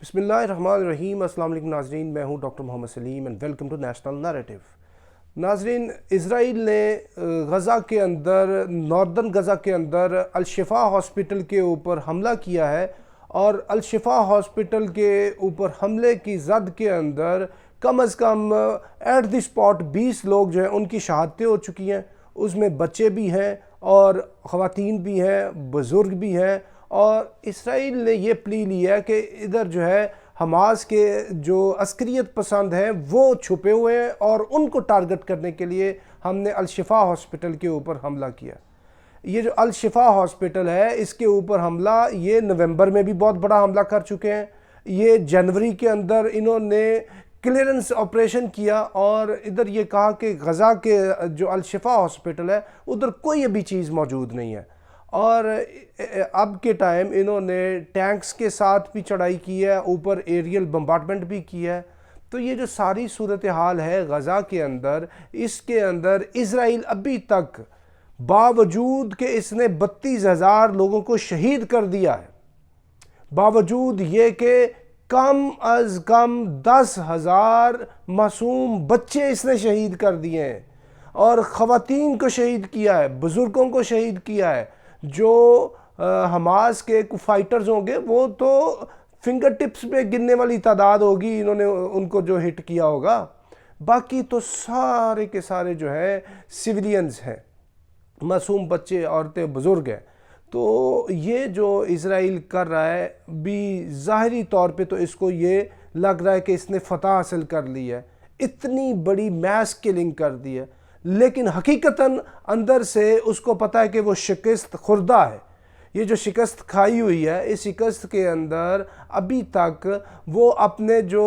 بسم اللہ الرحمن الرحیم۔ السلام علیکم ناظرین، میں ہوں doctor Muhammad Saleem and welcome to national narrative. ناظرین، اسرائیل نے غزہ کے اندر، ناردرن غزہ کے اندر الشفا ہاسپٹل کے اوپر حملہ کیا ہے، اور الشفا ہاسپٹل کے اوپر حملے کی زد کے اندر کم از کم ایٹ دی اسپاٹ 20 لوگ جو ہیں ان کی شہادتیں ہو چکی ہیں۔ اس میں بچے بھی ہیں اور خواتین بھی ہیں، بزرگ بھی ہیں، اور اسرائیل نے یہ پلی لیا کہ ادھر جو ہے حماس کے جو عسکریت پسند ہیں وہ چھپے ہوئے ہیں، اور ان کو ٹارگٹ کرنے کے لیے ہم نے الشفا ہاسپٹل کے اوپر حملہ کیا۔ یہ جو الشفا ہاسپٹل ہے اس کے اوپر حملہ یہ نومبر میں بھی بہت بڑا حملہ کر چکے ہیں، یہ جنوری کے اندر انہوں نے کلیئرنس آپریشن کیا، اور ادھر یہ کہا کہ غزہ کے جو الشفا ہاسپٹل ہے ادھر کوئی ابھی چیز موجود نہیں ہے، اور اب کے ٹائم انہوں نے ٹینکس کے ساتھ بھی چڑھائی کی ہے، اوپر ایریل بمبارڈمنٹ بھی کیا ہے۔ تو یہ جو ساری صورتحال ہے غزہ کے اندر، اس کے اندر اسرائیل ابھی تک باوجود کہ اس نے 32,000 لوگوں کو شہید کر دیا ہے، باوجود یہ کہ کم از کم 10,000 معصوم بچے اس نے شہید کر دیے ہیں، اور خواتین کو شہید کیا ہے، بزرگوں کو شہید کیا ہے۔ جو حماس کے فائٹرز ہوں گے وہ تو فنگر ٹپس پہ گننے والی تعداد ہوگی، انہوں نے ان کو جو ہٹ کیا ہوگا، باقی تو سارے کے سارے جو ہیں سیولینز ہیں، معصوم بچے، عورتیں، بزرگ ہیں۔ تو یہ جو اسرائیل کر رہا ہے بھی ظاہری طور پہ تو اس کو یہ لگ رہا ہے کہ اس نے فتح حاصل کر لی ہے، اتنی بڑی میس کلنگ کر دی ہے، لیکن حقیقتاً اندر سے اس کو پتہ ہے کہ وہ شکست خوردہ ہے۔ یہ جو شکست کھائی ہوئی ہے، اس شکست کے اندر ابھی تک وہ اپنے جو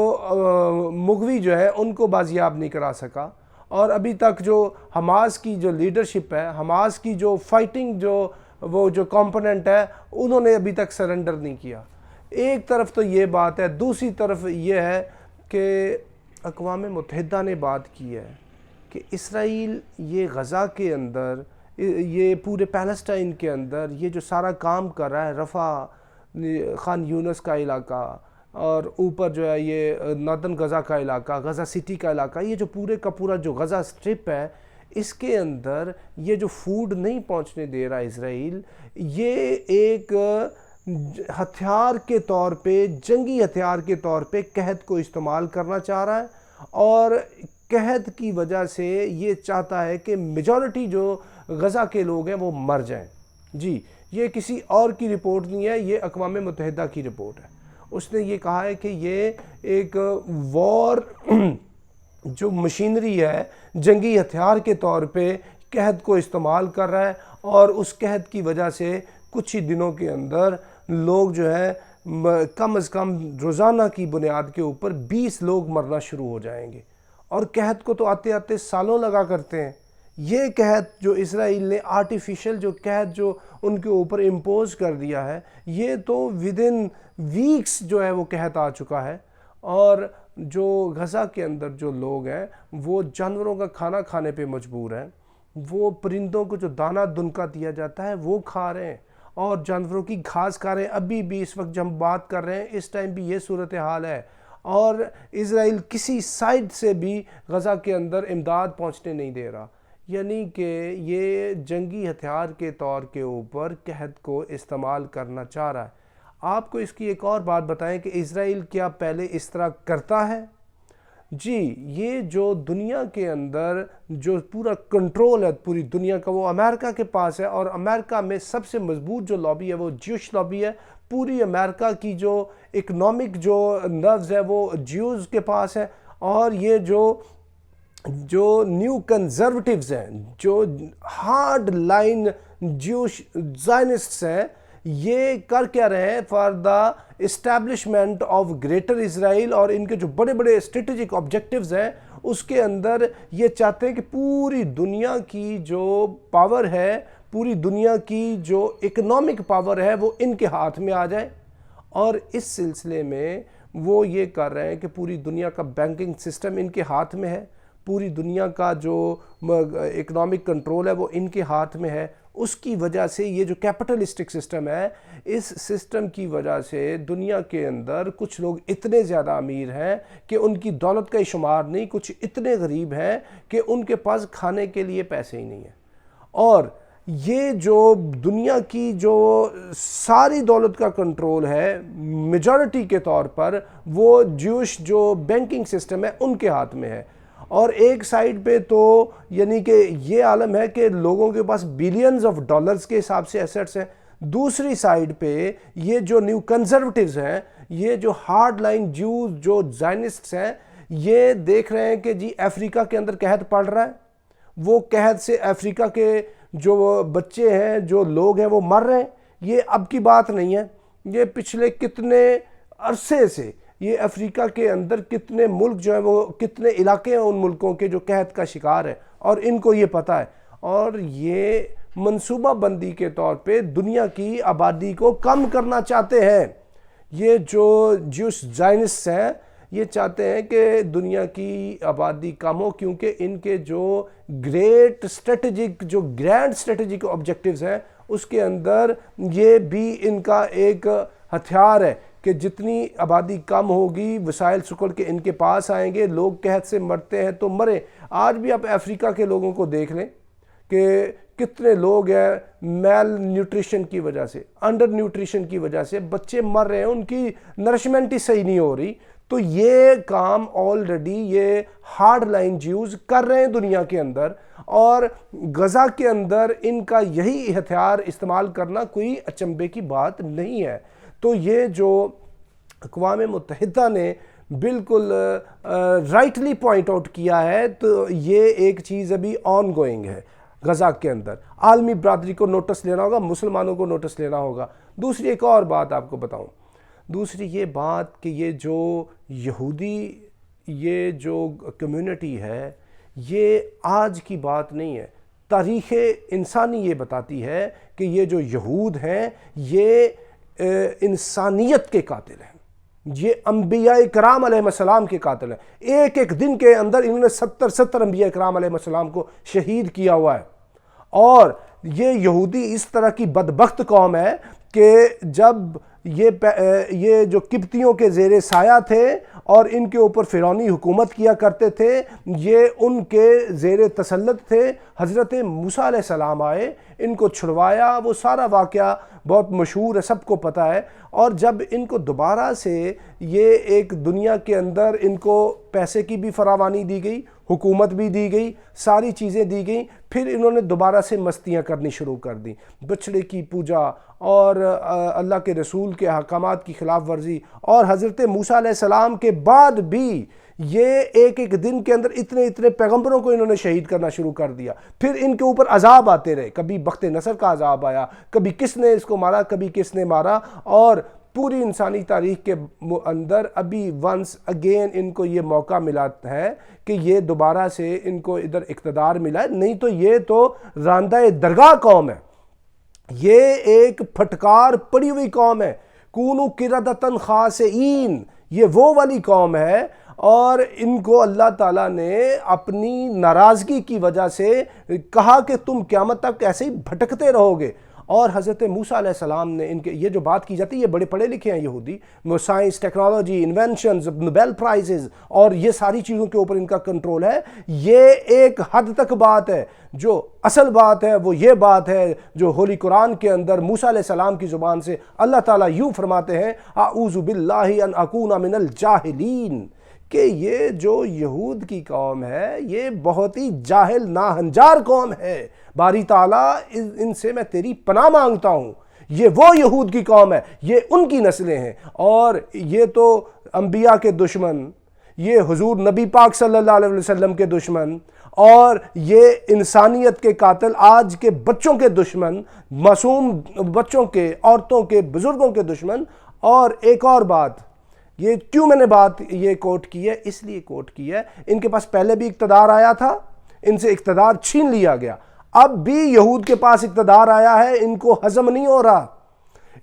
مغوی جو ہے ان کو بازیاب نہیں کرا سکا، اور ابھی تک جو حماس کی جو لیڈرشپ ہے، حماس کی جو فائٹنگ وہ جو کمپوننٹ ہے، انہوں نے ابھی تک سرنڈر نہیں کیا۔ ایک طرف تو یہ بات ہے، دوسری طرف یہ ہے کہ اقوام متحدہ نے بات کی ہے کہ اسرائیل یہ غزہ کے اندر، یہ پورے پیلسٹائن کے اندر یہ جو سارا کام کر رہا ہے، رفح، خان یونس کا علاقہ، اور اوپر جو ہے یہ ناردرن غزہ کا علاقہ، غزہ سٹی کا علاقہ، یہ جو پورے کا پورا جو غزہ سٹرپ ہے، اس کے اندر یہ جو فوڈ نہیں پہنچنے دے رہا اسرائیل، یہ ایک ہتھیار کے طور پہ، جنگی ہتھیار کے طور پہ قحط کو استعمال کرنا چاہ رہا ہے، اور قحط کی وجہ سے یہ چاہتا ہے کہ میجورٹی جو غزہ کے لوگ ہیں وہ مر جائیں۔ جی، یہ کسی اور کی رپورٹ نہیں ہے، یہ اقوام متحدہ کی رپورٹ ہے۔ اس نے یہ کہا ہے کہ یہ ایک وار جو مشینری ہے، جنگی ہتھیار کے طور پہ قحط کو استعمال کر رہا ہے، اور اس قحط کی وجہ سے کچھ ہی دنوں کے اندر لوگ جو ہے کم از کم روزانہ کی بنیاد کے اوپر 20 لوگ مرنا شروع ہو جائیں گے، اور قحط کو تو آتے آتے سالوں لگا کرتے ہیں۔ یہ قحط جو اسرائیل نے آرٹیفیشل جو قحط جو ان کے اوپر امپوز کر دیا ہے، یہ تو ودن ویکس جو ہے وہ قحط آ چکا ہے، اور جو غزہ کے اندر جو لوگ ہیں وہ جانوروں کا کھانا کھانے پہ مجبور ہیں، وہ پرندوں کو جو دانہ دنکا دیا جاتا ہے وہ کھا رہے ہیں، اور جانوروں کی گھاس کھا رہے ہیں۔ ابھی بھی اس وقت جب ہم بات کر رہے ہیں اس ٹائم بھی یہ صورتحال ہے، اور اسرائیل کسی سائڈ سے بھی غزہ کے اندر امداد پہنچنے نہیں دے رہا، یعنی کہ یہ جنگی ہتھیار کے طور کے اوپر قحط کو استعمال کرنا چاہ رہا ہے۔ آپ کو اس کی ایک اور بات بتائیں کہ اسرائیل کیا پہلے اس طرح کرتا ہے؟ جی، یہ جو دنیا کے اندر جو پورا کنٹرول ہے پوری دنیا کا، وہ امریکہ کے پاس ہے، اور امریکہ میں سب سے مضبوط جو لابی ہے وہ جیوش لابی ہے۔ پوری امریکہ کی جو اکنامک جو نروز ہے وہ جیوز کے پاس ہے، اور یہ جو نیو کنزرویٹیوز ہیں، جو ہارڈ لائن جیوش زائنسٹس ہیں، یہ کر کیا رہے ہیں for the establishment of greater Israel, اور ان کے جو بڑے بڑے اسٹریٹجک آبجیکٹیوز ہیں اس کے اندر یہ چاہتے ہیں کہ پوری دنیا کی جو پاور ہے، پوری دنیا کی جو اکنامک پاور ہے وہ ان کے ہاتھ میں آ جائے، اور اس سلسلے میں وہ یہ کر رہے ہیں کہ پوری دنیا کا بینکنگ سسٹم ان کے ہاتھ میں ہے، پوری دنیا کا جو اکنامک کنٹرول ہے وہ ان کے ہاتھ میں ہے۔ اس کی وجہ سے یہ جو کیپٹلسٹک سسٹم ہے، اس سسٹم کی وجہ سے دنیا کے اندر کچھ لوگ اتنے زیادہ امیر ہیں کہ ان کی دولت کا شمار نہیں، کچھ اتنے غریب ہیں کہ ان کے پاس کھانے کے لیے پیسے ہی نہیں ہیں۔ اور یہ جو دنیا کی جو ساری دولت کا کنٹرول ہے میجورٹی کے طور پر، وہ جوش جو بینکنگ سسٹم ہے ان کے ہاتھ میں ہے۔ اور ایک سائیڈ پہ تو یعنی کہ یہ عالم ہے کہ لوگوں کے پاس بلینز آف ڈالرز کے حساب سے ایسٹس ہیں، دوسری سائیڈ پہ یہ جو نیو کنزرویٹیوز ہیں، یہ جو ہارڈ لائن جیوز جو زائنسٹس ہیں، یہ دیکھ رہے ہیں کہ جی افریقہ کے اندر قحط پڑ رہا ہے، وہ قحط سے افریقہ کے جو بچے ہیں، جو لوگ ہیں، وہ مر رہے ہیں۔ یہ اب کی بات نہیں ہے، یہ پچھلے کتنے عرصے سے یہ افریقہ کے اندر کتنے ملک جو ہیں، وہ کتنے علاقے ہیں ان ملکوں کے جو قحط کا شکار ہے، اور ان کو یہ پتہ ہے، اور یہ منصوبہ بندی کے طور پہ دنیا کی آبادی کو کم کرنا چاہتے ہیں۔ یہ جو جوش زائنسٹس ہیں، یہ چاہتے ہیں کہ دنیا کی آبادی کم ہو، کیونکہ ان کے جو گرینڈ اسٹریٹجک آبجیکٹیوز ہیں، اس کے اندر یہ بھی ان کا ایک ہتھیار ہے کہ جتنی آبادی کم ہوگی، وسائل سکڑ کے ان کے پاس آئیں گے، لوگ قحط سے مرتے ہیں تو مریں۔ آج بھی آپ افریقہ کے لوگوں کو دیکھ لیں کہ کتنے لوگ ہیں میل نیوٹریشن کی وجہ سے، انڈر نیوٹریشن کی وجہ سے بچے مر رہے ہیں، ان کی نرشمنٹ ہی صحیح نہیں ہو رہی۔ تو یہ کام آلریڈی یہ ہارڈ لائن جیوز کر رہے ہیں دنیا کے اندر، اور غزہ کے اندر ان کا یہی ہتھیار استعمال کرنا کوئی اچنبے کی بات نہیں ہے۔ تو یہ جو اقوام متحدہ نے بالکل رائٹلی پوائنٹ آؤٹ کیا ہے، تو یہ ایک چیز ابھی آن گوئنگ ہے غزہ کے اندر۔ عالمی برادری کو نوٹس لینا ہوگا، مسلمانوں کو نوٹس لینا ہوگا۔ دوسری ایک اور بات آپ کو بتاؤں، دوسری یہ بات کہ یہ جو یہودی یہ جو کمیونٹی ہے، یہ آج کی بات نہیں ہے۔ تاریخ انسانی یہ بتاتی ہے کہ یہ جو یہود ہیں، یہ انسانیت کے قاتل ہیں، یہ انبیاء کرام علیہ السلام کے قاتل ہیں۔ ایک ایک دن کے اندر انہوں نے 70 انبیاء کرام علیہ السلام کو شہید کیا ہوا ہے۔ اور یہ یہودی اس طرح کی بدبخت قوم ہے کہ جب یہ جو قبطیوں کے زیر سایہ تھے اور ان کے اوپر فرعونی حکومت کیا کرتے تھے، یہ ان کے زیر تسلط تھے۔ حضرت موسیٰ علیہ السلام آئے، ان کو چھڑوایا، وہ سارا واقعہ بہت مشہور ہے، سب کو پتہ ہے۔ اور جب ان کو دوبارہ سے یہ ایک دنیا کے اندر ان کو پیسے کی بھی فراوانی دی گئی، حکومت بھی دی گئی، ساری چیزیں دی گئیں، پھر انہوں نے دوبارہ سے مستیاں کرنی شروع کر دیں، بچڑے کی پوجا اور اللہ کے رسول کے احکامات کی خلاف ورزی۔ اور حضرت موسیٰ علیہ السلام کے بعد بھی یہ ایک ایک دن کے اندر اتنے پیغمبروں کو انہوں نے شہید کرنا شروع کر دیا۔ پھر ان کے اوپر عذاب آتے رہے، کبھی بخت نصر کا عذاب آیا، کبھی کس نے اس کو مارا، کبھی کس نے مارا۔ اور پوری انسانی تاریخ کے اندر ابھی ونس اگین ان کو یہ موقع ملا ہے کہ یہ دوبارہ سے ان کو ادھر اقتدار ملا ہے، نہیں تو یہ تو راندہ درگاہ قوم ہے، یہ ایک پھٹکار پڑی ہوئی قوم ہے۔ کونو قردۃ خاسئین، یہ وہ والی قوم ہے، اور ان کو اللہ تعالیٰ نے اپنی ناراضگی کی وجہ سے کہا کہ تم قیامت تک ایسے ہی بھٹکتے رہو گے۔ اور حضرت موسیٰ علیہ السلام نے ان کے یہ جو بات کی جاتی ہے، یہ بڑے پڑھے لکھے ہیں یہودی، وہ science, technology, inventions, Nobel prizes اور یہ ساری چیزوں کے اوپر ان کا کنٹرول ہے۔ یہ ایک حد تک بات ہے، جو اصل بات ہے وہ یہ بات ہے جو ہولی قرآن کے اندر موسیٰ علیہ السلام کی زبان سے اللہ تعالیٰ یوں فرماتے ہیں، اعوذ باللہ ان اکون من الجاہلین، کہ یہ جو یہود کی قوم ہے یہ بہت ہی جاہل ناہنجار قوم ہے، باری تعالیٰ ان سے میں تیری پناہ مانگتا ہوں۔ یہ وہ یہود کی قوم ہے، یہ ان کی نسلیں ہیں، اور یہ تو انبیاء کے دشمن، یہ حضور نبی پاک صلی اللہ علیہ وسلم کے دشمن، اور یہ انسانیت کے قاتل، آج کے بچوں کے دشمن، معصوم بچوں کے، عورتوں کے، بزرگوں کے دشمن۔ اور ایک اور بات، یہ کیوں میں نے بات یہ کوٹ کی ہے، اس لیے کوٹ کی ہے، ان کے پاس پہلے بھی اقتدار آیا تھا، ان سے اقتدار چھین لیا گیا، اب بھی یہود کے پاس اقتدار آیا ہے، ان کو ہضم نہیں ہو رہا،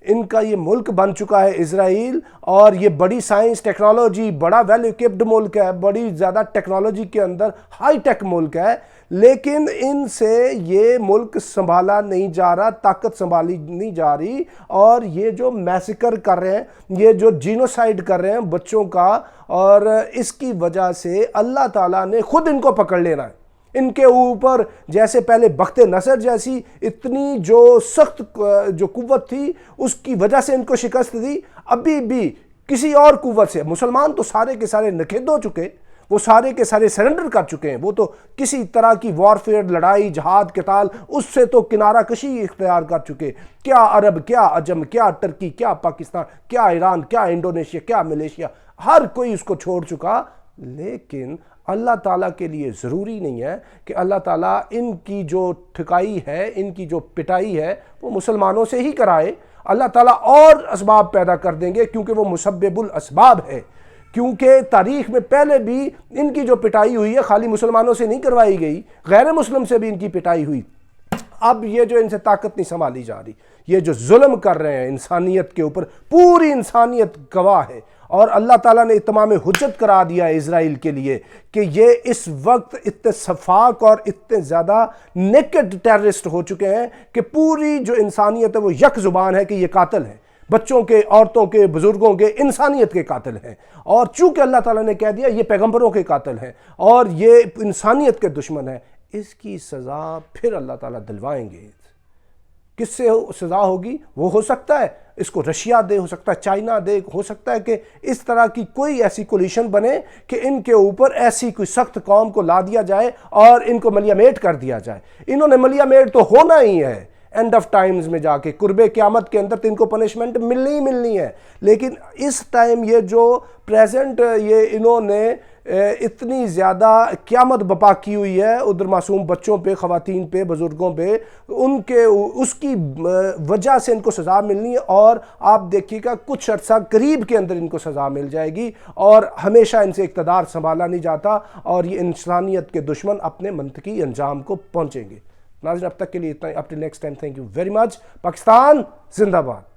ان کا یہ ملک بن چکا ہے اسرائیل، اور یہ بڑی سائنس ٹیکنالوجی، بڑا ویل ایکوپڈ ملک ہے، بڑی زیادہ ٹیکنالوجی کے اندر ہائی ٹیک ملک ہے، لیکن ان سے یہ ملک سنبھالا نہیں جا رہا، طاقت سنبھالی نہیں جا رہی، اور یہ جو میسیکر کر رہے ہیں، یہ جو جینوسائیڈ کر رہے ہیں بچوں کا، اور اس کی وجہ سے اللہ تعالیٰ نے خود ان کو پکڑ لینا ہے۔ ان کے اوپر جیسے پہلے بخت نصر جیسی اتنی جو سخت جو قوت تھی اس کی وجہ سے ان کو شکست دی، ابھی بھی کسی اور قوت سے مسلمان تو سارے کے سارے نکھد ہو چکے، وہ سارے کے سارے سرنڈر کر چکے ہیں، وہ تو کسی طرح کی وارفیئر، لڑائی، جہاد، قتال، اس سے تو کنارہ کشی اختیار کر چکے۔ کیا عرب، کیا عجم، کیا ترکی، کیا پاکستان، کیا ایران، کیا انڈونیشیا، کیا ملیشیا، ہر کوئی اس کو چھوڑ چکا۔ لیکن اللہ تعالیٰ کے لیے ضروری نہیں ہے کہ اللہ تعالیٰ ان کی جو ٹھکائی ہے، ان کی جو پٹائی ہے، وہ مسلمانوں سے ہی کرائے۔ اللہ تعالیٰ اور اسباب پیدا کر دیں گے، کیونکہ وہ مسبب الاسباب ہے۔ کیونکہ تاریخ میں پہلے بھی ان کی جو پٹائی ہوئی ہے خالی مسلمانوں سے نہیں کروائی گئی، غیر مسلم سے بھی ان کی پٹائی ہوئی۔ اب یہ جو ان سے طاقت نہیں سنبھالی جا رہی، یہ جو ظلم کر رہے ہیں انسانیت کے اوپر، پوری انسانیت گواہ ہے، اور اللہ تعالیٰ نے اتمام حجت کرا دیا ہے اسرائیل کے لیے کہ یہ اس وقت اتنے صفاق اور اتنے زیادہ نیکڈ ٹیررسٹ ہو چکے ہیں کہ پوری جو انسانیت ہے وہ یک زبان ہے کہ یہ قاتل ہیں، بچوں کے، عورتوں کے، بزرگوں کے، انسانیت کے قاتل ہیں۔ اور چونکہ اللہ تعالیٰ نے کہہ دیا یہ پیغمبروں کے قاتل ہیں اور یہ انسانیت کے دشمن ہیں، اس کی سزا پھر اللہ تعالیٰ دلوائیں گے۔ کس سے سزا ہوگی؟ وہ ہو سکتا ہے اس کو رشیا دے، ہو سکتا ہے چائنا دے، ہو سکتا ہے کہ اس طرح کی کوئی ایسی کولیشن بنے کہ ان کے اوپر ایسی کوئی سخت قوم کو لا دیا جائے اور ان کو ملیا میٹ کر دیا جائے۔ انہوں نے ملیا میٹ تو ہونا ہی ہے اینڈ آف ٹائمز میں جا کے، قرب قیامت کے اندر تو ان کو پنشمنٹ ملنی ہی ملنی ہے۔ لیکن اس ٹائم یہ جو پریزنٹ یہ انہوں نے اتنی زیادہ قیامت بپا کی ہوئی ہے ادھر معصوم بچوں پہ، خواتین پہ، بزرگوں پہ، ان کے اس کی وجہ سے ان کو سزا ملنی ہے، اور آپ دیکھیے گا کچھ عرصہ قریب کے اندر ان کو سزا مل جائے گی، اور ہمیشہ ان سے اقتدار سنبھالا نہیں جاتا، اور یہ انسانیت کے دشمن اپنے منطقی انجام کو پہنچیں گے۔ ناظرین اب تک کے لیے اتنا ہی، up till next time, thank you very much. Pakistan زندہ باد۔